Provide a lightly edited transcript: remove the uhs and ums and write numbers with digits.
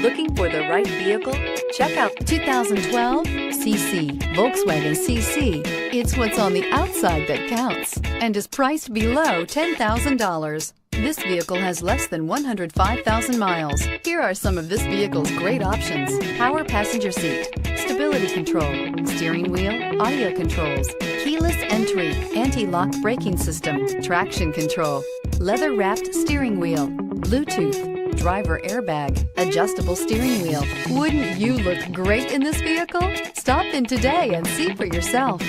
Looking for the right vehicle? Check out 2012 CC, Volkswagen CC. It's what's on the outside that counts and is priced below $10,000. This vehicle has less than 105,000 miles. Here are some of this vehicle's great options: power passenger seat, stability control, steering wheel audio controls, keyless entry, anti-lock braking system, traction control, leather-wrapped steering wheel, Bluetooth, driver airbag, adjustable steering wheel. Wouldn't you look great in this vehicle? Stop in today and see for yourself.